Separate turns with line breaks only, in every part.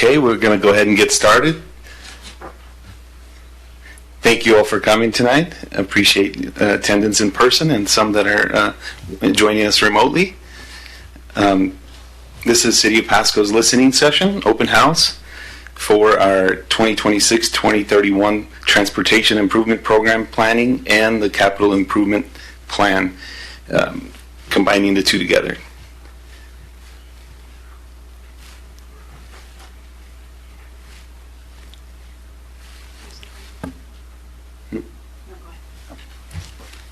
Okay, we're going to go ahead and get started. Thank you all for coming tonight. I appreciate attendance in person and some that are joining us remotely. This is City of Pasco's listening session, open house, for our 2026-2031 Transportation Improvement Program planning and the Capital Improvement Plan, combining the two together.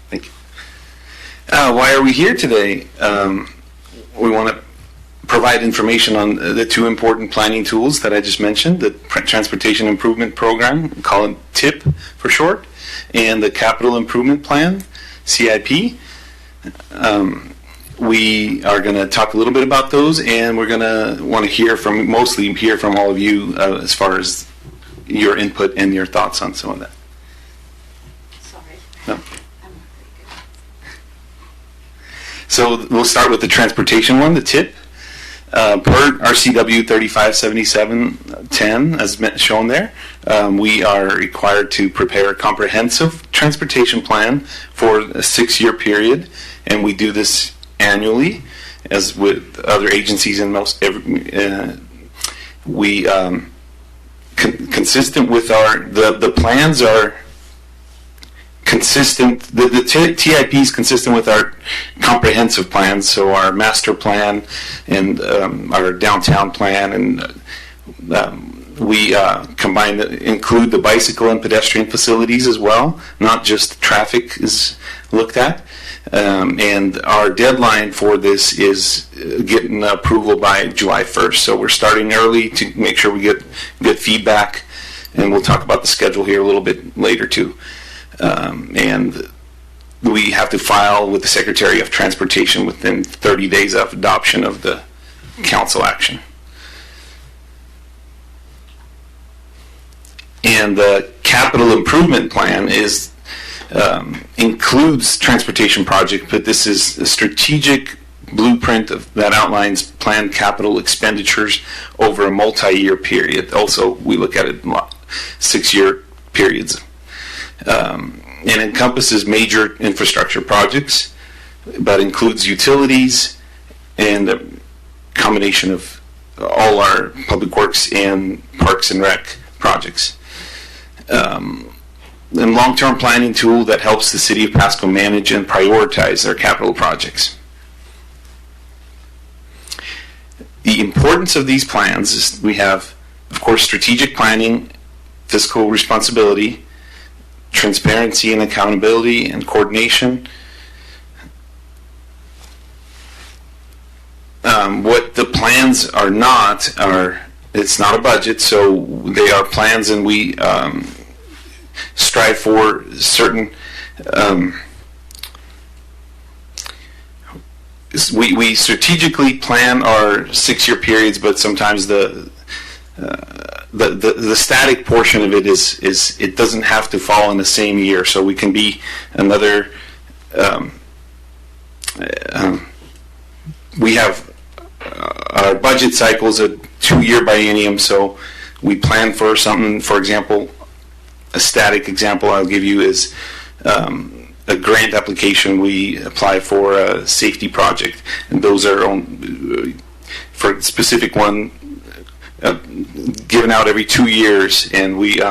Thank you. Why are we here today? We want to provide information on the two important planning tools that I just mentioned, the Transportation Improvement Program, we call it TIP for short, and the Capital Improvement Plan, CIP. We are going to talk a little bit about those, and we're going to want to mostly hear from all of you as far as your input and your thoughts on some of that.
Sorry.
No.
I'm not very good.
So we'll start with the transportation one, the TIP. Per RCW 3577-10, as shown there, we are required to prepare a comprehensive transportation plan for a 6-year period, and we do this annually, as with other agencies in we consistent with the plans are consistent. The TIP is consistent with our comprehensive plans, so our master plan and our downtown plan, and we include the bicycle and pedestrian facilities as well, not just traffic is looked at. And our deadline for this is getting approval by July 1st. So we're starting early to make sure we get good feedback, and we'll talk about the schedule here a little bit later too. And we have to file with the Secretary of Transportation within 30 days of adoption of the council action. And the capital improvement plan includes transportation project, but this is a strategic blueprint that outlines planned capital expenditures over a multi-year period. Also, we look at it in 6-year periods. And encompasses major infrastructure projects, but includes utilities and a combination of all our public works and parks and rec projects. And long-term planning tool that helps the City of Pasco manage and prioritize their capital projects. The importance of these plans is we have, of course, strategic planning, fiscal responsibility, transparency and accountability and coordination. What the plans are not it's not a budget, so they are plans, and we strive for certain we strategically plan our 6-year periods, but sometimes the static portion of it is it doesn't have to fall in the same year, so we can be another. We have our budget cycles a 2-year biennium, so we plan for something. For example, a static example I'll give you is a grant application. We apply for a safety project, and those are for a specific one. Given out every 2 years, and we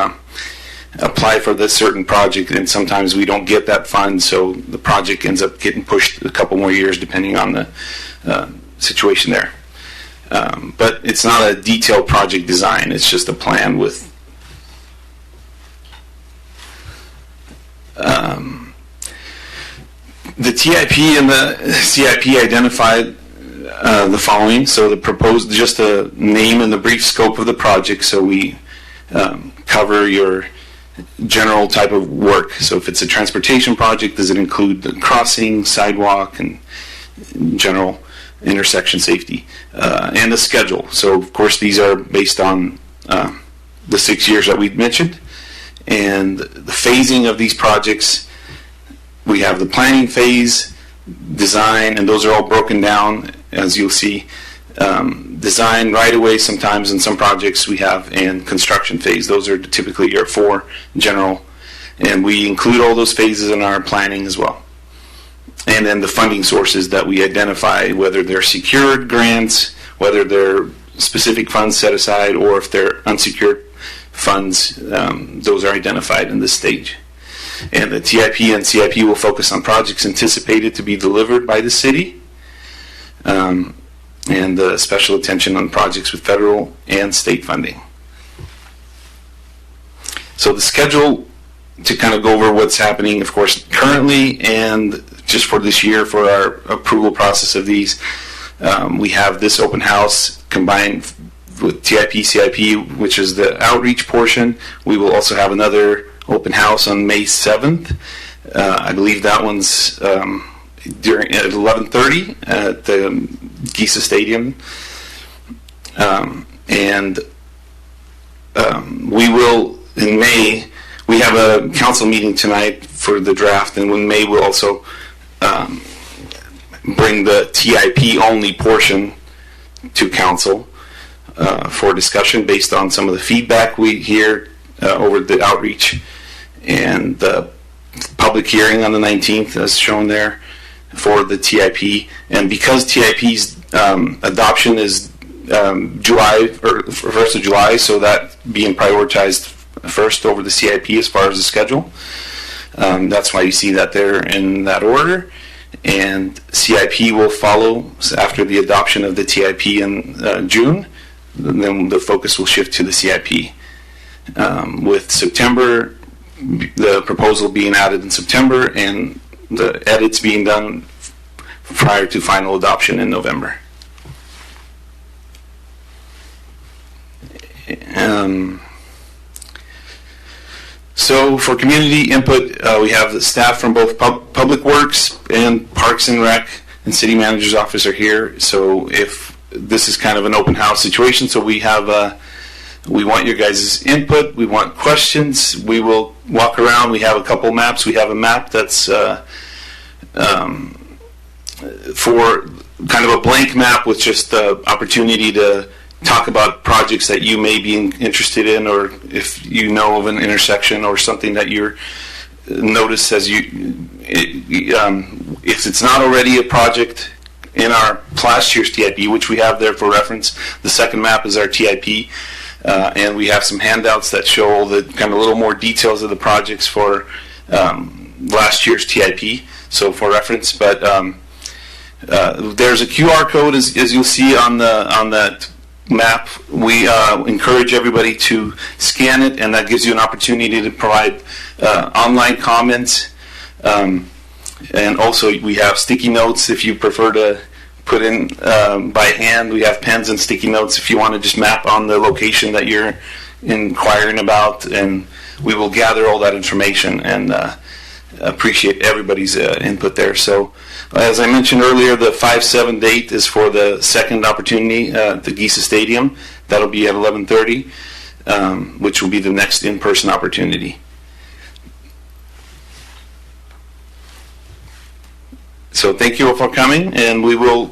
apply for this certain project, and sometimes we don't get that fund, so the project ends up getting pushed a couple more years depending on the situation there. But it's not a detailed project design, it's just a plan with the TIP and the CIP identified the following. So the proposed, just a name and the brief scope of the project, so we cover your general type of work. So if it's a transportation project, does it include the crossing, sidewalk, and general intersection safety, and the schedule. So of course these are based on the 6 years that we mentioned, and the phasing of these projects. We have the planning phase, design, and those are all broken down, as you'll see, design right away sometimes in some projects we have, and construction phase. Those are typically your 4 general, and we include all those phases in our planning as well. And then the funding sources that we identify, whether they're secured grants, whether they're specific funds set aside, or if they're unsecured funds, those are identified in this stage. And the TIP and CIP will focus on projects anticipated to be delivered by the city, and special attention on projects with federal and state funding. So the schedule, to kind of go over what's happening, of course, currently and just for this year for our approval process of these, we have this open house combined with TIP, CIP, which is the outreach portion. We will also have another open house on May 7th. I believe that one's during at 11:30 at the Gisa Stadium, and we will in May. We have a council meeting tonight for the draft, and in May we'll also bring the TIP only portion to council for discussion based on some of the feedback we hear over the outreach, and the public hearing on the 19th as shown there for the TIP. And because TIP's adoption is July or 1st of July, so that being prioritized first over the CIP as far as the schedule. That's why you see that there in that order. And CIP will follow after the adoption of the TIP in June. Then the focus will shift to the CIP. With September, the proposal being added in September and the edits being done prior to final adoption in November. So for community input, we have the staff from both Public Works and Parks and Rec and City Manager's Office are here. So if this is kind of an open house situation, so we have we want your guys' input. We want questions. We will walk around. We have a couple maps. We have a map that's for kind of a blank map with just the opportunity to talk about projects that you may be interested in, or if you know of an intersection or something that you're notice as if it's not already a project in our last year's TIP, which we have there for reference. The second map is our TIP, and we have some handouts that show all the kind of a little more details of the projects for last year's TIP, so for reference. But there's a QR code, as you'll see on that map. We encourage everybody to scan it, and that gives you an opportunity to provide online comments. And also we have sticky notes if you prefer to put in by hand. We have pens and sticky notes if you want to just map on the location that you're inquiring about, and we will gather all that information and appreciate everybody's input there. So as I mentioned earlier, the 5/7 date is for the second opportunity at the Gisa Stadium. That'll be at 11:30, which will be the next in-person opportunity. So thank you all for coming, and we will,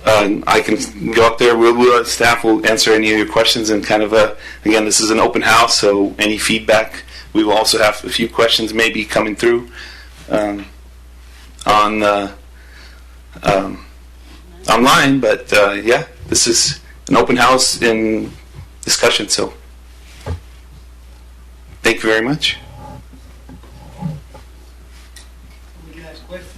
I can go up there, staff will answer any of your questions, and kind of again, this is an open house, so any feedback, we will also have a few questions maybe coming through online, but yeah, this is an open house in discussion, so thank you very much.
Any guys questions?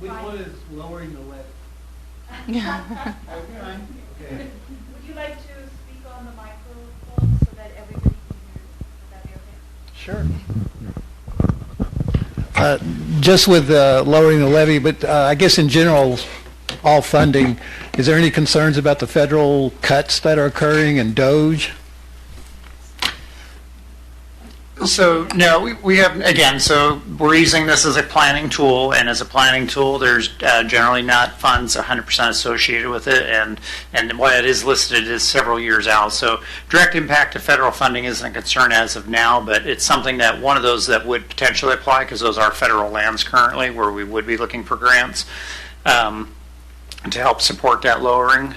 Which one is lowering the levy? Okay.
Would you like to speak on the microphone so that everybody can hear? Would that be okay?
Sure. Just with lowering the levy, but I guess in general, all funding, is there any concerns about the federal cuts that are occurring and DOGE?
So, no, we have, again, so we're using this as a planning tool, and as a planning tool, there's generally not funds 100% associated with it, and what it is listed is several years out. So direct impact to federal funding isn't a concern as of now, but it's something that one of those that would potentially apply, because those are federal lands currently where we would be looking for grants. To help support that lowering.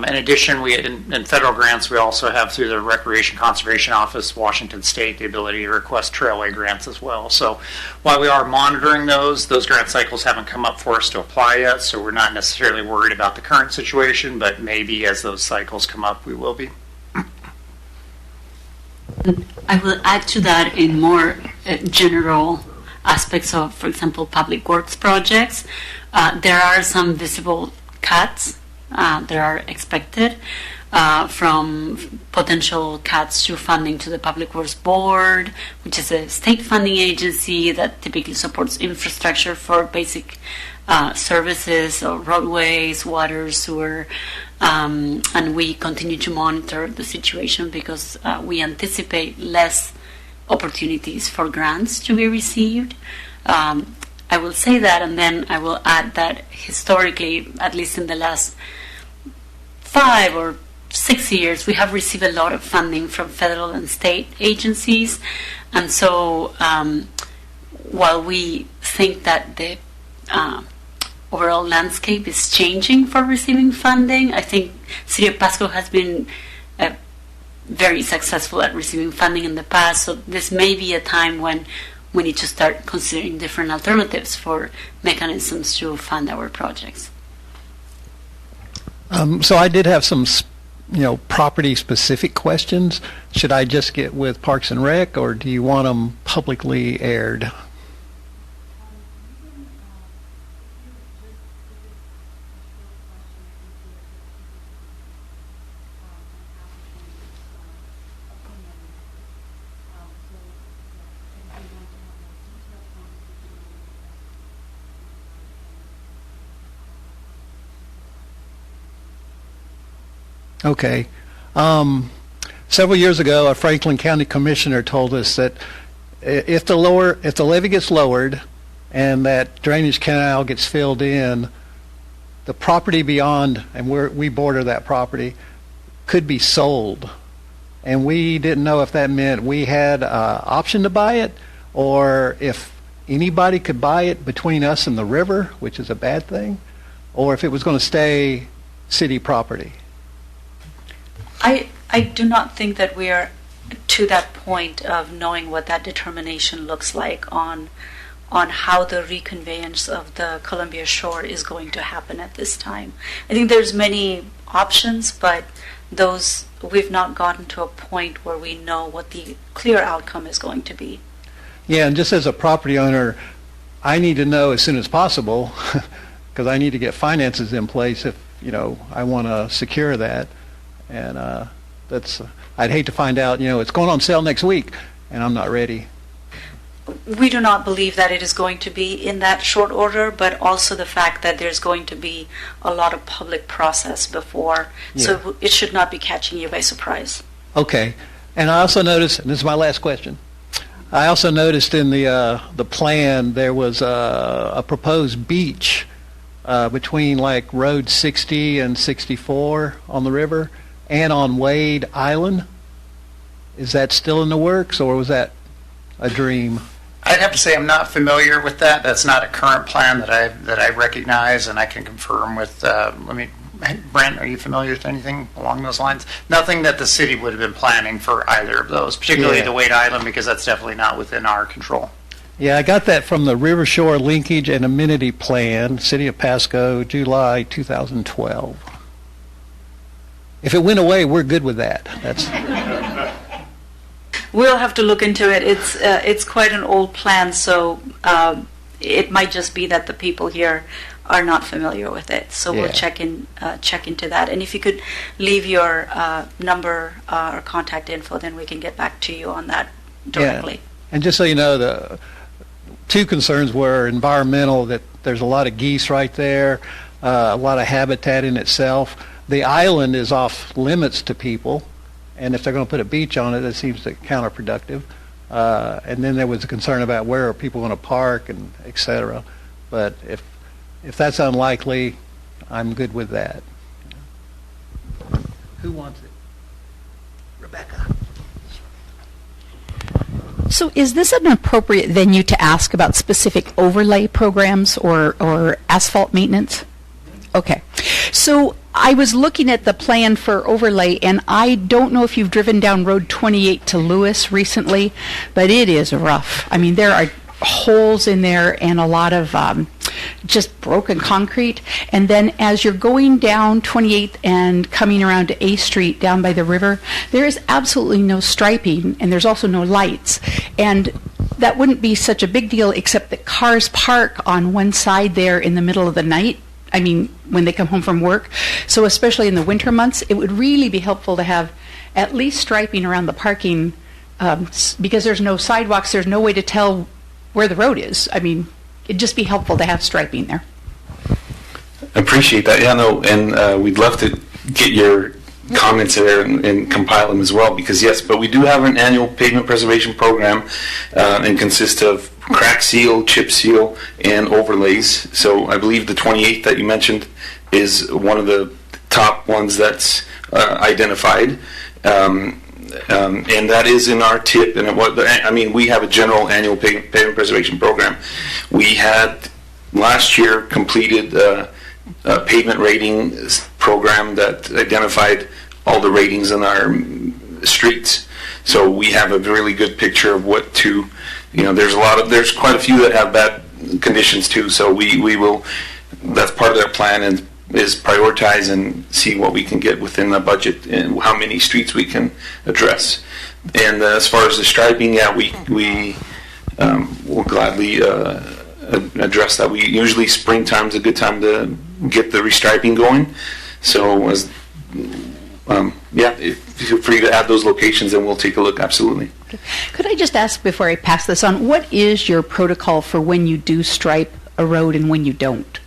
In addition, in federal grants, we also have through the Recreation Conservation Office, Washington State, the ability to request trailway grants as well. So while we are monitoring those grant cycles haven't come up for us to apply yet, so we're not necessarily worried about the current situation, but maybe as those cycles come up, we will be.
I will add to that in more general aspects of, for example, public works projects. There are some visible cuts that are expected from potential cuts to funding to the Public Works Board, which is a state funding agency that typically supports infrastructure for basic services, so roadways, water, sewer, and we continue to monitor the situation because we anticipate less opportunities for grants to be received. I will say that, and then I will add that historically, at least in the last 5 or 6 years, we have received a lot of funding from federal and state agencies. And so while we think that the overall landscape is changing for receiving funding, I think City of Pasco has been very successful at receiving funding in the past. So this may be a time when we need to start considering different alternatives for mechanisms to fund our projects.
So I did have some, property-specific questions. Should I just get with Parks and Rec, or do you want them publicly aired? Okay. Several years ago, a Franklin County Commissioner told us that if the levee gets lowered and that drainage canal gets filled in, the property beyond, and we border that property, could be sold. And we didn't know if that meant we had an option to buy it, or if anybody could buy it between us and the river, which is a bad thing, or if it was going to stay city property.
I do not think that we are to that point of knowing what that determination looks like on how the reconveyance of the Columbia Shore is going to happen at this time. I think there's many options, but those we've not gotten to a point where we know what the clear outcome is going to be.
Yeah, and just as a property owner, I need to know as soon as possible because I need to get finances in place if I want to secure that. And I'd hate to find out, it's going on sale next week, and I'm not ready.
We do not believe that it is going to be in that short order, but also the fact that there's going to be a lot of public process before, so it should not be catching you by surprise.
Okay, and I also noticed, and this is my last question, I also noticed in the plan there was a proposed beach between like Road 60 and 64 on the river, and on Wade Island. Is that still in the works, or was that a dream?
I'd have to say I'm not familiar with that. That's not a current plan that I recognize, and I can confirm with. Brent, are you familiar with anything along those lines? Nothing that the city would have been planning for either of those, particularly the Wade Island, because that's definitely not within our control.
Yeah, I got that from the River Shore Linkage and Amenity Plan, City of Pasco, July 2012. If it went away, we're good with that. That's.
We'll have to look into it. It's quite an old plan, so it might just be that the people here are not familiar with it. So we'll
Yeah.
check into that. And if you could leave your number or contact info, then we can get back to you on that directly.
Yeah. And just so you know, the two concerns were environmental, that there's a lot of geese right there, a lot of habitat in itself. The island is off limits to people, and if they're going to put a beach on it, it seems counterproductive. And then there was a concern about where are people going to park and et cetera. But if that's unlikely, I'm good with that. Who wants it? Rebecca.
So is this an appropriate venue to ask about specific overlay programs or asphalt maintenance? Okay. So I was looking at the plan for overlay, and I don't know if you've driven down Road 28 to Lewis recently, but it is rough. I mean, there are holes in there and a lot of just broken concrete. And then as you're going down 28th and coming around to A Street down by the river, there is absolutely no striping, and there's also no lights. And that wouldn't be such a big deal, except that cars park on one side there in the middle of the night. I mean, when they come home from work. So especially in the winter months, it would really be helpful to have at least striping around the parking, because there's no sidewalks, there's no way to tell where the road is. I mean, it'd just be helpful to have striping there.
Appreciate that. Yeah, no, and we'd love to get your comments there and compile them as well, because yes, but we do have an annual pavement preservation program and consists of crack seal, chip seal, and overlays. So I believe the 28th that you mentioned is one of the top ones that's identified. And that is in our tip. And we have a general annual pavement preservation program. We had last year completed a pavement rating program that identified all the ratings in our streets. So we have a really good picture of what to, there's quite a few that have bad conditions too. So we will, that's part of their plan, and is prioritize and see what we can get within the budget and how many streets we can address. And as far as the striping, yeah, we will gladly address that. We usually springtime's a good time to get the restriping going. So feel free to add those locations and we'll take a look. Absolutely.
Could I just ask before I pass this on, what is your protocol for when you do stripe a road and when you don't?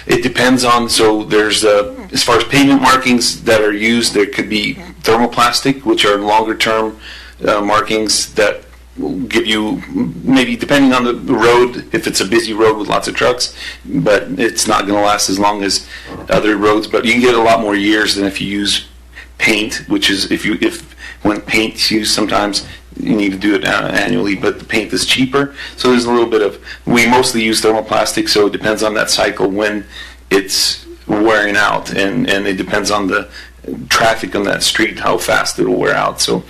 It depends on, so there's, as far as pavement markings that are used, there could be thermoplastic, which are longer term markings that will give you, maybe depending on the road, if it's a busy road with lots of trucks, but it's not going to last as long as other roads. But you can get a lot more years than if you use paint, which is, when paint's used, sometimes you need to do it annually, but the paint is cheaper. So there's a little bit of, we mostly use thermoplastic, so it depends on that cycle when it's wearing out, and it depends on the traffic on that street, how fast it'll wear out. So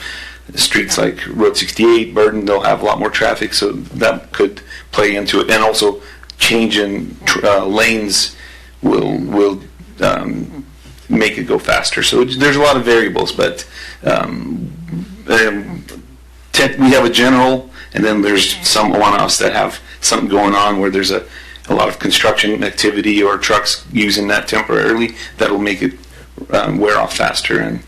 streets like Road 68, Burden, they'll have a lot more traffic, so that could play into it. And also change in lanes will make it go faster. So there's a lot of variables, but we have a general, and then there's some one-offs that have something going on where there's a lot of construction activity or trucks using that temporarily that'll make it wear off faster, and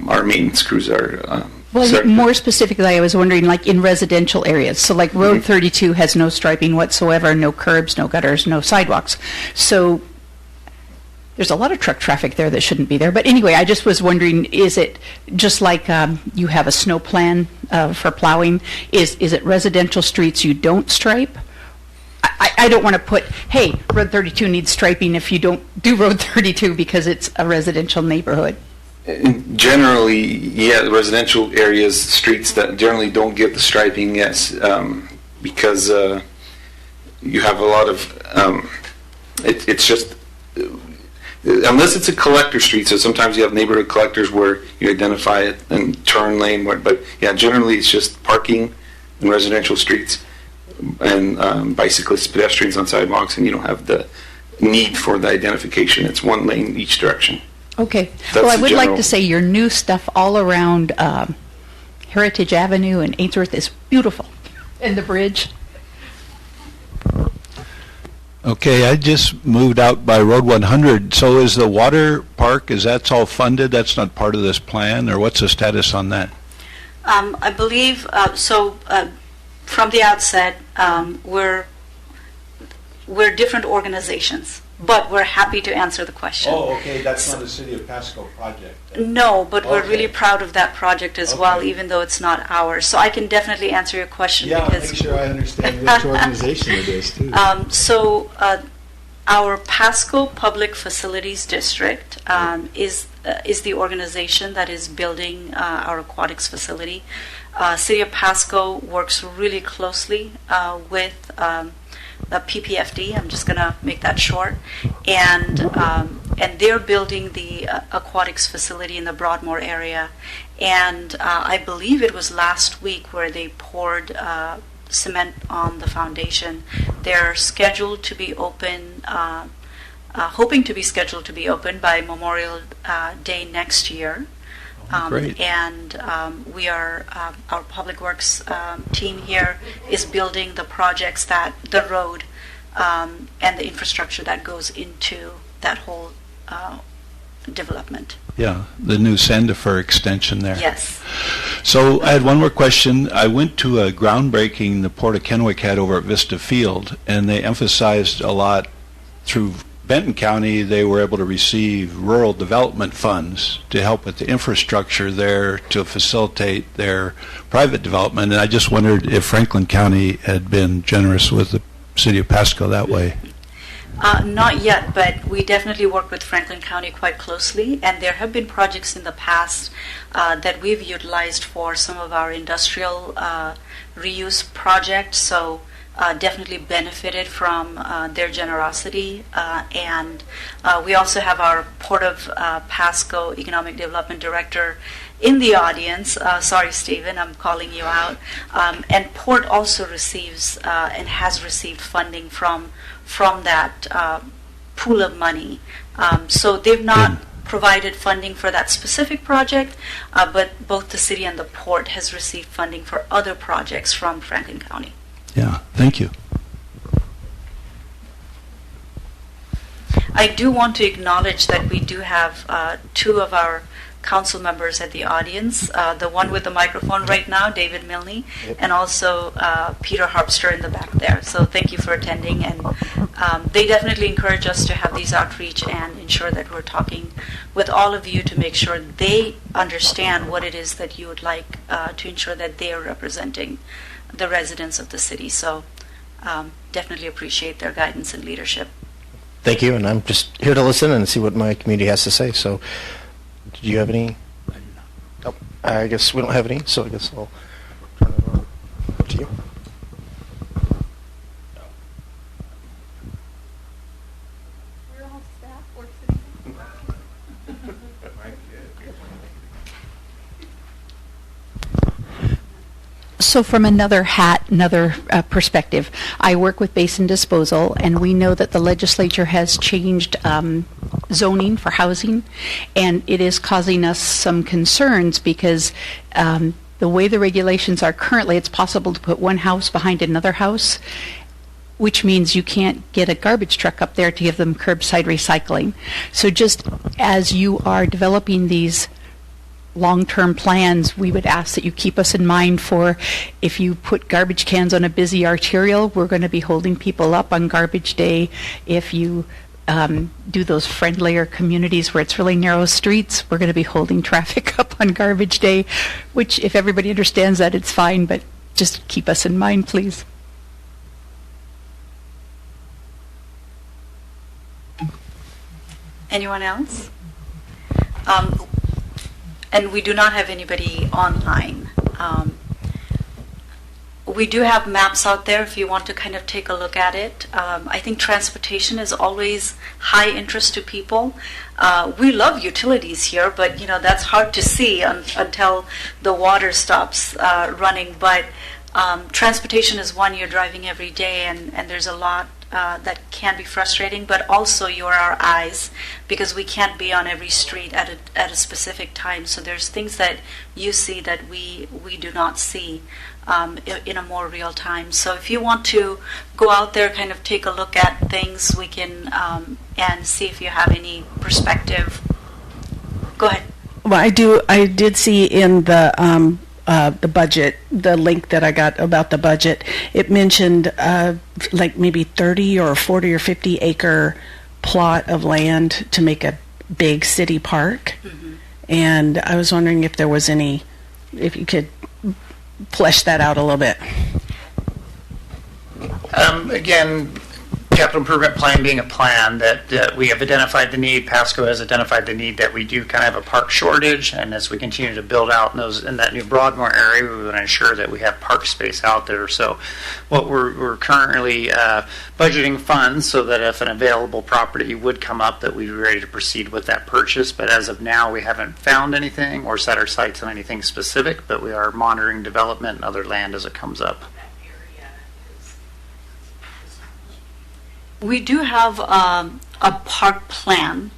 our maintenance crews are
well, more specifically, I was wondering, like in residential areas. So like Road 32 has no striping whatsoever, no curbs, no gutters, no sidewalks. So there's a lot of truck traffic there that shouldn't be there. But anyway, I just was wondering, is it just like you have a snow plan for plowing? Is it residential streets you don't stripe? I don't want to put, hey, Road 32 needs striping if you don't do Road 32 because it's a residential neighborhood.
Generally, yeah, residential areas, streets that generally don't get the striping, yes, because you have a lot of, it's just, unless it's a collector street, so sometimes you have neighborhood collectors where you identify it and turn lane, but yeah, generally it's just parking in residential streets and bicyclists, pedestrians on sidewalks, and you don't have the need for the identification. It's one lane each direction.
Okay.
That's
well, I would
general.
like to say your new stuff all around Heritage Avenue and Ainsworth is beautiful. And the bridge.
Okay, I just moved out by Road 100. So is the water park, is that all funded? That's not part of this plan, or what's the status on that?
I believe, from the outset, we're different organizations, but we're happy to answer the question.
Oh, okay, that's not a City of Pasco project.
No, but we're really
Okay.
proud of that project as well,
Okay.
even though it's not ours. So I can definitely answer your question because
I understand which organization it is, too.
Our Pasco Public Facilities District is the organization that is building our aquatics facility. City of Pasco works really closely with the PPFD. I'm just going to make that short, and they're building the aquatics facility in the Broadmoor area. And I believe it was last week where they poured cement on the foundation. They're scheduled to be open, hoping to be scheduled to be open by Memorial Day next year.
Great.
And we are, our Public Works team here is building the projects that, the road and the infrastructure that goes into that whole development.
Yeah, the new Sandifer extension there.
Yes.
So I had one more question. I went to a groundbreaking the Port of Kennewick had over at Vista Field, and they emphasized a lot through Benton County. They were able to receive rural development funds to help with the infrastructure there to facilitate their private development. And I just wondered if Franklin County had been generous with the City of Pasco that way.
Not yet, but we definitely work with Franklin County quite closely, and there have been projects in the past that we've utilized for some of our industrial reuse projects, so definitely benefited from their generosity. And we also have our Port of Pasco Economic Development Director in the audience. Sorry, Stephen, I'm calling you out. And Port also receives and has received funding from that pool of money. So they've not provided funding for that specific project, but both the city and the port has received funding for other projects from Franklin County.
Yeah, thank you.
I do want to acknowledge that we do have two of our council members at the audience, the one with the microphone right now, David Milne, and also Peter Harpster in the back there. So thank you for attending, and they definitely encourage us to have these outreach and ensure that we're talking with all of you to make sure they understand what it is that you would like to ensure that they are representing the residents of the city. So definitely appreciate their guidance and leadership.
Thank you, and I'm just here to listen and see what my community has to say. So, do you have any? Oh, I guess we don't have any, so I guess I'll turn it over to you.
We're all staff or city.
So from another perspective, I work with Basin Disposal, and we know that the legislature has changed zoning for housing, and it is causing us some concerns because the way the regulations are currently, it's possible to put one house behind another house, which means you can't get a garbage truck up there to give them curbside recycling. So just as you are developing these long-term plans, we would ask that you keep us in mind for if you put garbage cans on a busy arterial, we're going to be holding people up on garbage day. If you do those friendlier communities where it's really narrow streets, we're going to be holding traffic up on garbage day, which if everybody understands that, it's fine, but just keep us in mind, please.
Anyone else? And we do not have anybody online. We do have maps out there if you want to kind of take a look at it. I think transportation is always high interest to people. We love utilities here, but that's hard to see until the water stops running. But transportation is one you're driving every day, and there's a lot
that can be frustrating, but also you're our eyes because we can't be on every street at a specific time. So there's things that you see that we do not see in a more real time. So if you want to go out there, kind of take a look at things, we can and see if you have any perspective. Go ahead.
Well, I did see in the budget, the link that I got about the budget, it mentioned like maybe 30 or 40 or 50 acre plot of land to make a big city park.
Mm-hmm.
And I was wondering if there was any, if you could flesh that out a little bit.
Again, capital improvement plan being a plan that we have identified the need, Pasco has identified the need that we do kind of have a park shortage, and as we continue to build out in that new Broadmoor area, we want to ensure that we have park space out there. So what we're currently budgeting funds so that if an available property would come up, that we'd be ready to proceed with that purchase. But as of now, we haven't found anything or set our sights on anything specific, but we are monitoring development and other land as it comes up.
We do have a park plan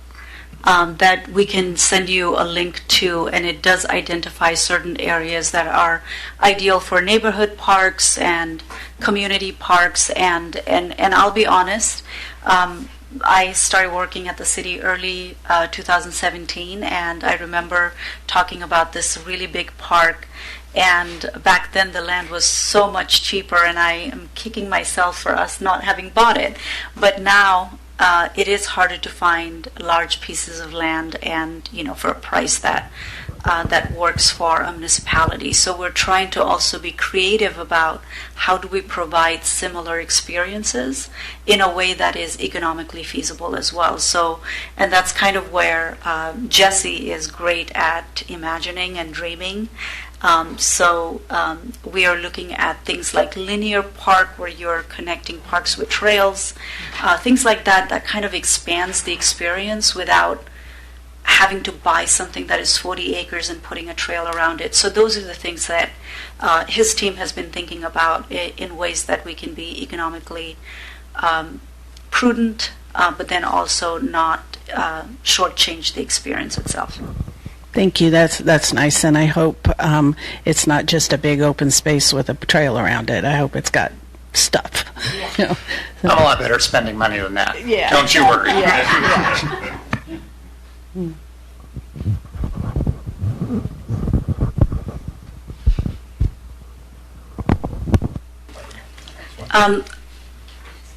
that we can send you a link to, and it does identify certain areas that are ideal for neighborhood parks and community parks. And I'll be honest, I started working at the city early 2017, and I remember talking about this really big park. And back then the land was so much cheaper, and I am kicking myself for us not having bought it. But now it is harder to find large pieces of land, and for a price that works for a municipality. So we're trying to also be creative about how do we provide similar experiences in a way that is economically feasible as well. So, and that's kind of where Jesse is great at imagining and dreaming. We are looking at things like linear park, where you're connecting parks with trails, things like that kind of expands the experience without having to buy something that is 40 acres and putting a trail around it. So those are the things that his team has been thinking about in ways that we can be economically prudent, but then also not shortchange the experience itself.
Thank you. That's nice, and I hope it's not just a big open space with a trail around it. I hope it's got stuff.
Yeah.
I'm a lot better at spending money than that.
Yeah.
Don't you worry.
Yeah.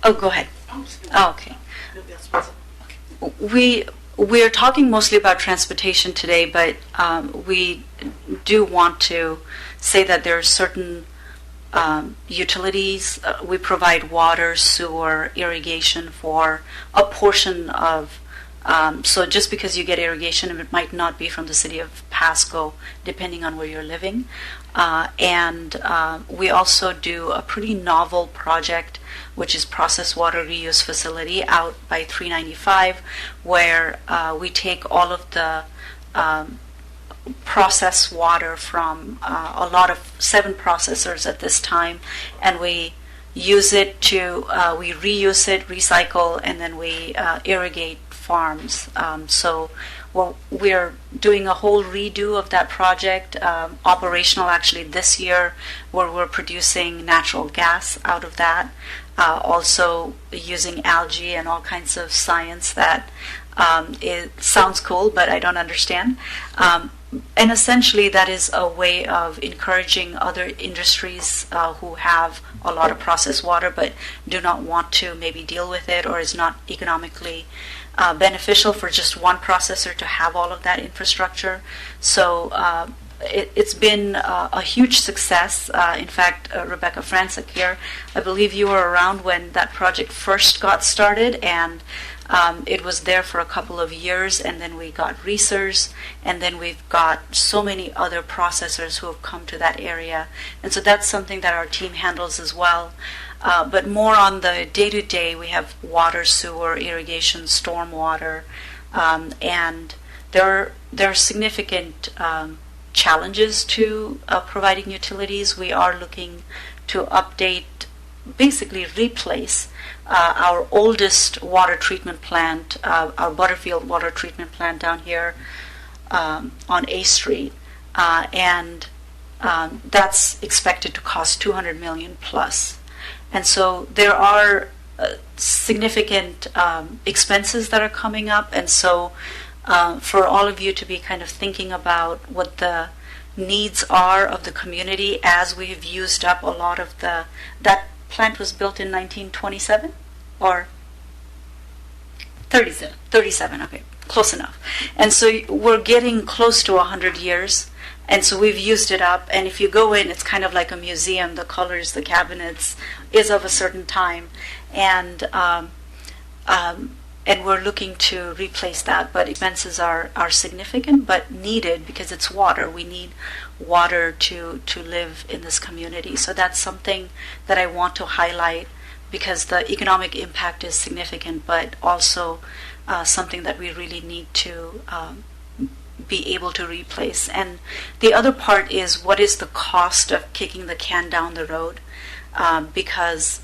Go ahead. Oh, okay. We're talking mostly about transportation today, but we do want to say that there are certain utilities. We provide water, sewer, irrigation for a portion of. So just because you get irrigation, it might not be from the city of Pasco, depending on where you're living. And we also do a pretty novel project, which is process water reuse facility out by 395, where we take all of the processed water from a lot of 7 processors at this time, and we use it to, we reuse it, recycle, and then we irrigate farms. So we're doing a whole redo of that project, operational actually this year, where we're producing natural gas out of that, also using algae and all kinds of science that it sounds cool, but I don't understand. And essentially that is a way of encouraging other industries who have a lot of processed water but do not want to maybe deal with it, or is not economically beneficial for just one processor to have all of that infrastructure. So it's been a huge success. In fact, Rebecca Francic here, I believe you were around when that project first got started, and it was there for a couple of years, and then we got Reesers, and then we've got so many other processors who have come to that area. And so that's something that our team handles as well. But more on the day-to-day, we have water, sewer, irrigation, stormwater, and there are significant challenges to providing utilities. We are looking to update basically replace our oldest water treatment plant, our Butterfield water treatment plant down here on A Street, and that's expected to cost $200 million plus. And so there are significant expenses that are coming up, and so for all of you to be kind of thinking about what the needs are of the community as we have used up a lot of that plant was built in 1927 or 37, okay, close enough. And so we're getting close to 100 years, and so we've used it up. And if you go in, it's kind of like a museum. The colors, the cabinets is of a certain time, and we're looking to replace that. But expenses are significant, but needed because it's water. We need water to live in this community. So that's something that I want to highlight because the economic impact is significant, but also something that we really need to be able to replace. And the other part is, what is the cost of kicking the can down the road? Because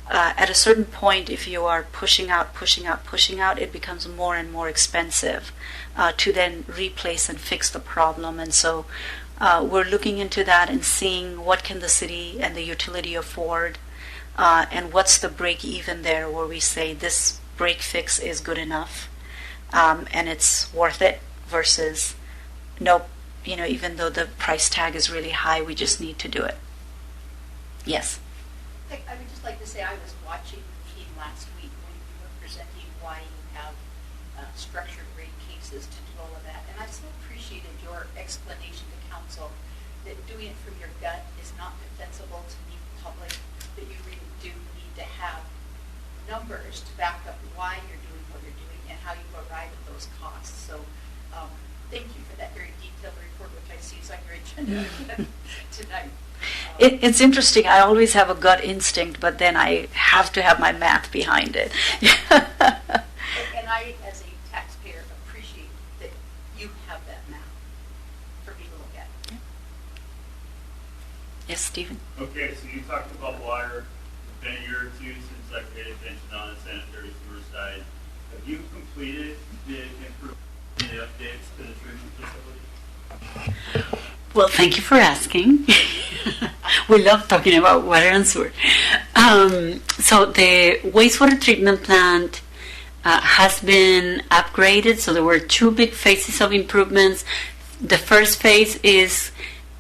at a certain point, if you are pushing out, it becomes more and more expensive to then replace and fix the problem. And so we're looking into that and seeing what can the city and the utility afford, and what's the break even there where we say this break fix is good enough and it's worth it, versus nope, even though the price tag is really high, we just need to do it. Yes.
I would just like to say I was watching the meeting last week when you were presenting why you have structured rate cases to do all of that. And I so appreciated your explanation to council that doing it from your gut is not defensible to the public, that you really do need to have numbers to back up why you're doing what you're doing and how you arrive at those costs. So thank you for that very detailed report, which I see is on your agenda tonight.
It's interesting. I always have a gut instinct, but then I have to have my math behind it.
And I, as a taxpayer, appreciate that you have that math for me to look at.
Yes, Stephen?
Okay, so you talked about water. It's been a year or two since I paid attention on the sanitary sewer side. Have you completed the improvement, the updates to the treatment facility?
Well, thank you for asking. We love talking about water and sewer. So the wastewater treatment plant has been upgraded. So there were two big phases of improvements. The first phase is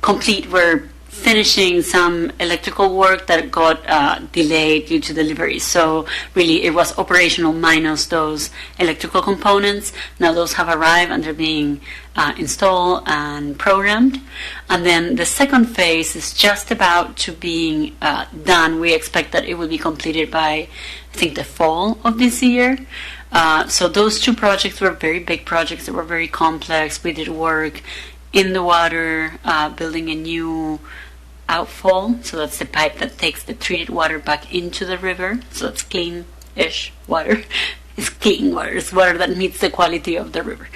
complete. We're finishing some electrical work that got delayed due to delivery. So really it was operational minus those electrical components. Now those have arrived and they're being installed and programmed. And then the second phase is just about to being done. We expect that it will be completed by, I think, the fall of this year. So those two projects were very big projects that were very complex. We did work in the water, building a new outfall, so that's the pipe that takes the treated water back into the river, so it's clean-ish water. It's clean water. It's water that meets the quality of the river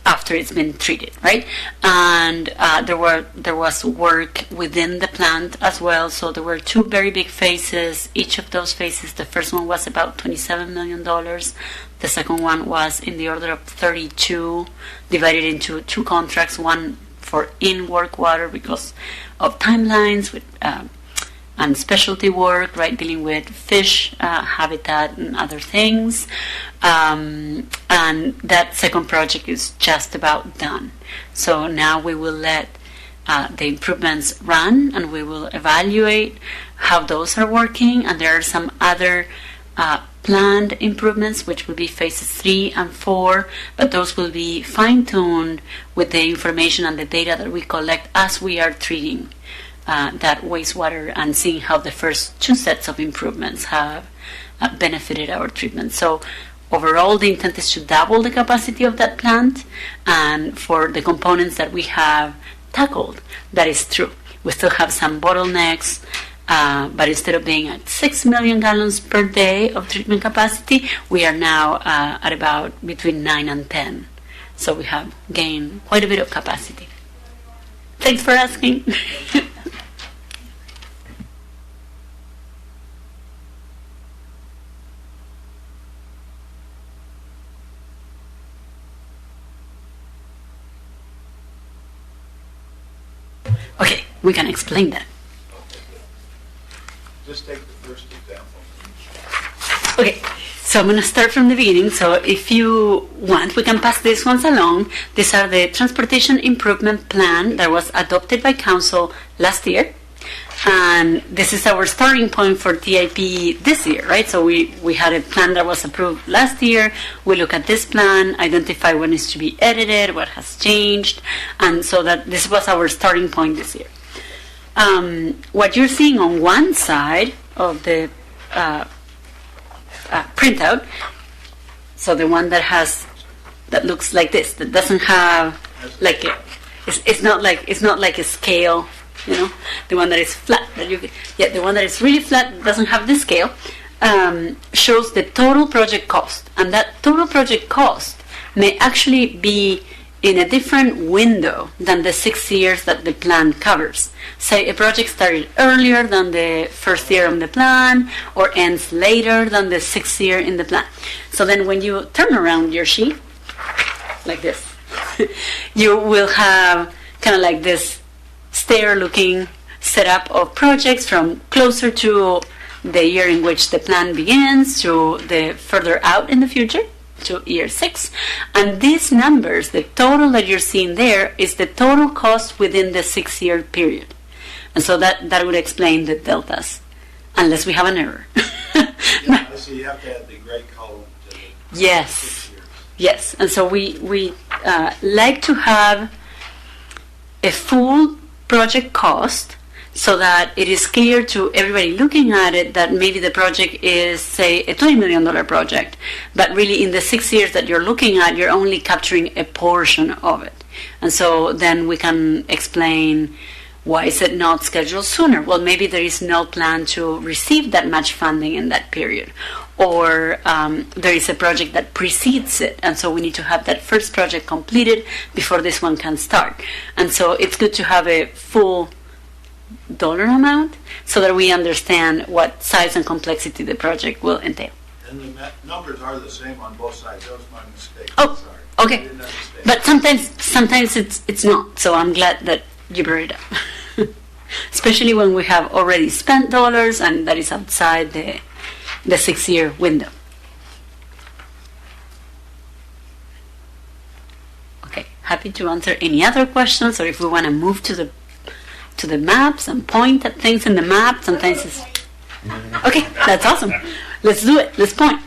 after it's been treated, right? And there was work within the plant as well, so there were two very big phases. Each of those phases, the first one was about $27 million. The second one was in the order of 32, divided into two contracts, one for in-work water because of timelines with and specialty work, right, dealing with fish habitat and other things. And that second project is just about done. So now we will let the improvements run and we will evaluate how those are working. And there are some other planned improvements, which will be phases 3 and 4, but those will be fine-tuned with the information and the data that we collect as we are treating that wastewater and seeing how the first two sets of improvements have benefited our treatment. So overall, the intent is to double the capacity of that plant, and for the components that we have tackled, that is true. We still have some bottlenecks, but instead of being at 6 million gallons per day of treatment capacity, we are now at about between 9 and 10. So we have gained quite a bit of capacity. Thanks for asking. Okay, we can explain that.
Just take the first example.
Okay, so I'm going to start from the beginning. So if you want, we can pass these ones along. These are the Transportation Improvement Plan that was adopted by Council last year. And this is our starting point for TIP this year, right? So we had a plan that was approved last year. We look at this plan, identify what needs to be edited, what has changed, and so that this was our starting point this year. What you're seeing on one side of the printout, so the one that looks like this, that doesn't have like it's not like a scale. You know, the one that is flat, the one that is really flat, doesn't have the scale, shows the total project cost. And that total project cost may actually be in a different window than the 6 years that the plan covers. Say a project started earlier than the first year of the plan, or ends later than the 6th year in the plan. So then when you turn around your sheet, like this, you will have kind of like this stair-looking setup of projects from closer to the year in which the plan begins to the further out in the future, to year 6. And these numbers, the total that you're seeing there, is the total cost within the 6-year period. And so that would explain the deltas, unless we have an error.
Yeah, so you have to add the gray column to the
Yes.
6 years.
Yes, and so we like to have a full project cost so that it is clear to everybody looking at it that maybe the project is, say, a $20 million project, but really in the 6 years that you're looking at, you're only capturing a portion of it. And so then we can explain, why is it not scheduled sooner? Well, maybe there is no plan to receive that much funding in that period. Or there is a project that precedes it, and so we need to have that first project completed before this one can start. And so it's good to have a full dollar amount so that we understand what size and complexity the project will entail.
And the numbers are the same on both sides. That was my mistake.
Oh,
Sorry.
okay.
I didn't understand.
But sometimes it's not, so I'm glad that you brought it up. Especially when we have already spent dollars and that is outside the 6-year window. Okay, happy to answer any other questions, or if we want to move to the maps and point at things in the map. Sometimes it's okay. That's awesome. Let's do it. Let's point.